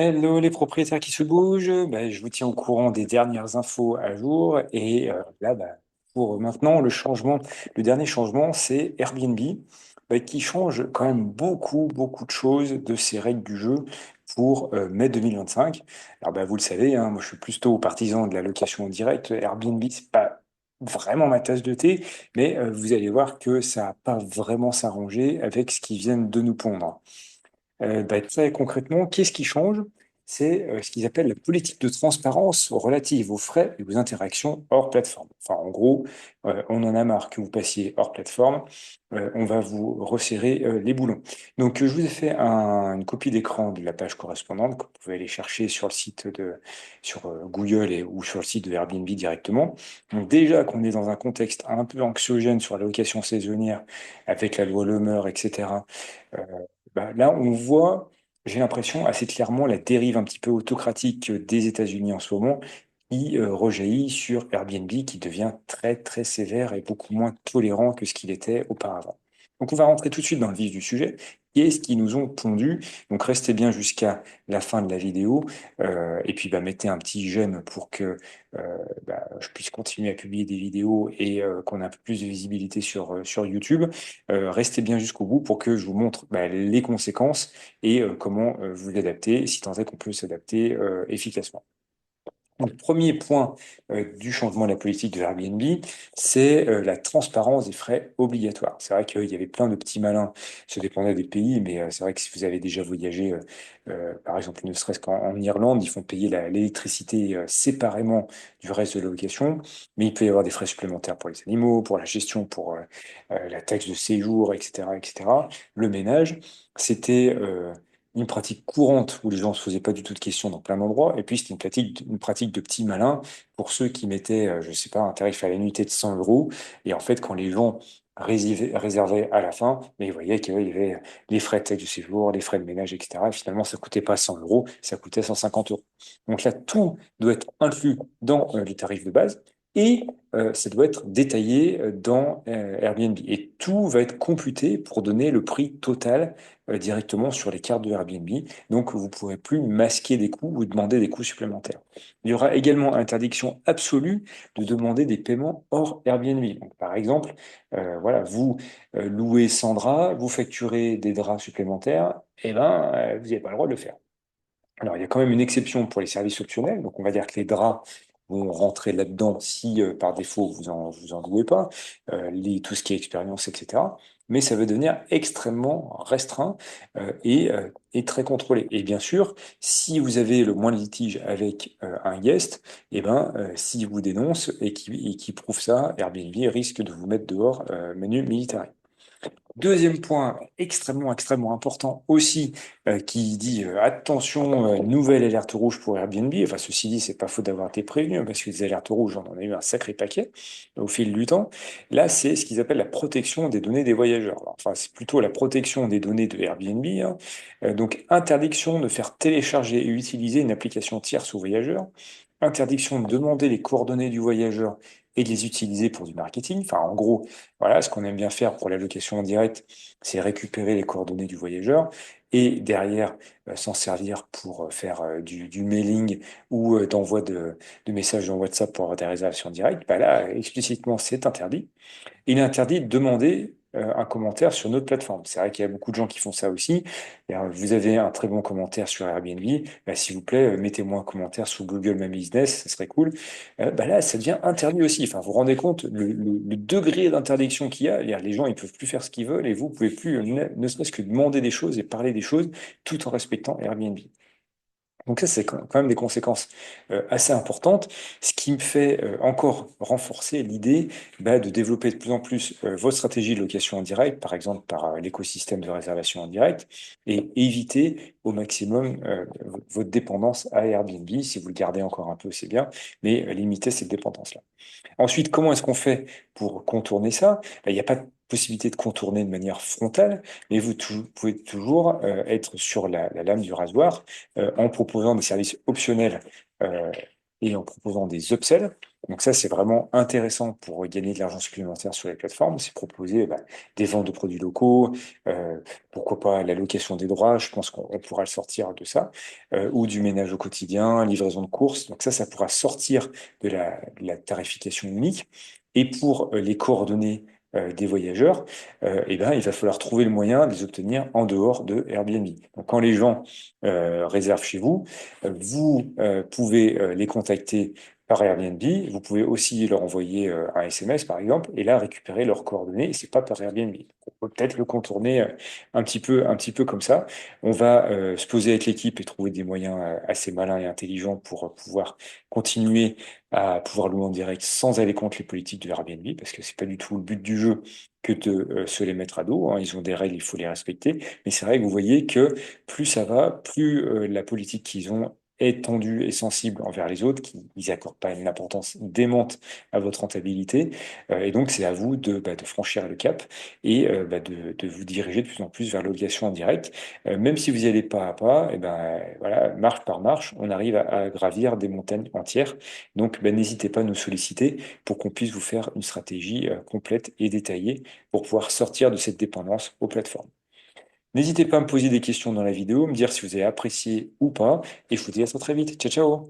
Hello les propriétaires qui se bougent, je vous tiens au courant des dernières infos à jour et là pour maintenant le dernier changement c'est Airbnb qui change quand même beaucoup de choses de ses règles du jeu pour mai 2025. Alors vous le savez, hein, moi je suis plutôt partisan de la location en direct. Airbnb c'est pas vraiment ma tasse de thé, mais vous allez voir que ça va pas vraiment s'arranger avec ce qu'ils viennent de nous pondre. Très concrètement, qu'est-ce qui change? C'est ce qu'ils appellent la politique de transparence relative aux frais et aux interactions hors plateforme. Enfin, en gros, on en a marre que vous passiez hors plateforme, on va vous resserrer les boulons. Donc, je vous ai fait une copie d'écran de la page correspondante que vous pouvez aller chercher sur le site sur Google ou sur le site de Airbnb directement. Donc, déjà qu'on est dans un contexte un peu anxiogène sur la location saisonnière avec la loi Le Mer, etc. Là, on voit, j'ai l'impression, assez clairement la dérive un petit peu autocratique des États-Unis en ce moment, qui rejaillit sur Airbnb, qui devient très sévère et beaucoup moins tolérant que ce qu'il était auparavant. Donc, on va rentrer tout de suite dans le vif du sujet. Qu'est-ce qu'ils nous ont pondu? Donc, restez bien jusqu'à la fin de la vidéo et puis mettez un petit j'aime pour que je puisse continuer à publier des vidéos et qu'on ait un peu plus de visibilité sur YouTube. Restez bien jusqu'au bout pour que je vous montre les conséquences et comment vous adapter, si tant est qu'on peut s'adapter efficacement. Donc, premier point du changement de la politique de Airbnb, c'est la transparence des frais obligatoires. C'est vrai qu'il y avait plein de petits malins, ça dépendait des pays, mais c'est vrai que si vous avez déjà voyagé, par exemple, ne serait-ce qu'en Irlande, ils font payer l'électricité séparément du reste de la location, mais il peut y avoir des frais supplémentaires pour les animaux, pour la gestion, pour la taxe de séjour, etc., etc. Le ménage, c'était une pratique courante où les gens ne se faisaient pas du tout de questions dans plein d'endroits. Et puis, c'était une pratique de petits malins pour ceux qui mettaient, je sais pas, un tarif à la nuitée de 100 euros. Et en fait, quand les gens réservaient à la fin, mais ils voyaient qu'il y avait les frais de taxe de séjour, les frais de ménage, etc. Et finalement, ça coûtait pas 100 euros, ça coûtait 150 euros. Donc là, tout doit être inclus dans les tarifs de base. Et ça doit être détaillé dans Airbnb. Et tout va être computé pour donner le prix total directement sur les cartes de Airbnb. Donc, vous ne pourrez plus masquer des coûts ou demander des coûts supplémentaires. Il y aura également interdiction absolue de demander des paiements hors Airbnb. Donc, par exemple, voilà, vous louez 100 draps, vous facturez des draps supplémentaires, et vous n'avez pas le droit de le faire. Alors, il y a quand même une exception pour les services optionnels. Donc, on va dire que les draps vont rentrer là-dedans si, par défaut, vous en louez pas, tout ce qui est expérience, etc. Mais ça va devenir extrêmement restreint et très contrôlé. Et bien sûr, si vous avez le moins de litige avec un guest, si vous dénonce et qui prouve ça, Airbnb risque de vous mettre dehors menu militaire. Deuxième point extrêmement important aussi, qui dit attention, nouvelle alerte rouge pour Airbnb. Enfin, ceci dit, c'est pas faute d'avoir été prévenu, hein, parce que des alertes rouges, on en a eu un sacré paquet au fil du temps. Là, c'est ce qu'ils appellent la protection des données des voyageurs. Alors, enfin, c'est plutôt la protection des données de Airbnb, hein. Donc, interdiction de faire télécharger et utiliser une application tierce aux voyageurs. Interdiction de demander les coordonnées du voyageur et de les utiliser pour du marketing. Enfin, en gros, voilà, ce qu'on aime bien faire pour la location en direct, c'est récupérer les coordonnées du voyageur et derrière s'en servir pour faire du mailing ou d'envoi de messages dans WhatsApp pour avoir des réservations directes. Là, explicitement, c'est interdit. Il est interdit de demander un commentaire sur notre plateforme. C'est vrai qu'il y a beaucoup de gens qui font ça aussi. Et, vous avez un très bon commentaire sur Airbnb, s'il vous plaît, mettez-moi un commentaire sur Google My Business, ça serait cool. Là, ça devient interdit aussi. Enfin, vous vous rendez compte le degré d'interdiction qu'il y a. C'est-à-dire, les gens, ils peuvent plus faire ce qu'ils veulent et vous pouvez plus, ne serait-ce que demander des choses et parler des choses tout en respectant Airbnb. Donc ça, c'est quand même des conséquences assez importantes, ce qui me fait encore renforcer l'idée de développer de plus en plus votre stratégie de location en direct, par exemple par l'écosystème de réservation en direct, et éviter au maximum votre dépendance à Airbnb. Si vous le gardez encore un peu, c'est bien, mais limiter cette dépendance-là. Ensuite, comment est-ce qu'on fait pour contourner ça? Il n'y a pas de possibilité de contourner de manière frontale, mais vous pouvez toujours être sur la lame du rasoir en proposant des services optionnels et en proposant des upsells. Donc ça, c'est vraiment intéressant pour gagner de l'argent supplémentaire sur les plateformes. C'est proposer des ventes de produits locaux, euh, pourquoi pas la location des droits, je pense qu'on pourra le sortir de ça, ou du ménage au quotidien, livraison de courses. Donc ça pourra sortir de la tarification unique. Et pour les coordonnées des voyageurs, il va falloir trouver le moyen de les obtenir en dehors de Airbnb. Donc quand les gens réservent chez vous, vous pouvez les contacter par Airbnb. Vous pouvez aussi leur envoyer un SMS, par exemple, et là récupérer leurs coordonnées. Et c'est pas par Airbnb. On peut peut-être le contourner un petit peu comme ça. On va se poser avec l'équipe et trouver des moyens assez malins et intelligents pour pouvoir continuer à pouvoir louer en direct sans aller contre les politiques de Airbnb, parce que c'est pas du tout le but du jeu que de se les mettre à dos, hein. Ils ont des règles, il faut les respecter. Mais c'est vrai que vous voyez que plus ça va, plus la politique qu'ils ont est tendue et sensible envers les autres, qui ils accordent pas une importance démente à votre rentabilité. Et donc, c'est à vous de franchir le cap et de vous diriger de plus en plus vers la location en direct. Même si vous y allez pas à pas, et ben, voilà, marche par marche, on arrive à gravir des montagnes entières. Donc, n'hésitez pas à nous solliciter pour qu'on puisse vous faire une stratégie complète et détaillée pour pouvoir sortir de cette dépendance aux plateformes. N'hésitez pas à me poser des questions dans la vidéo, me dire si vous avez apprécié ou pas, et je vous dis à très très vite. Ciao, ciao!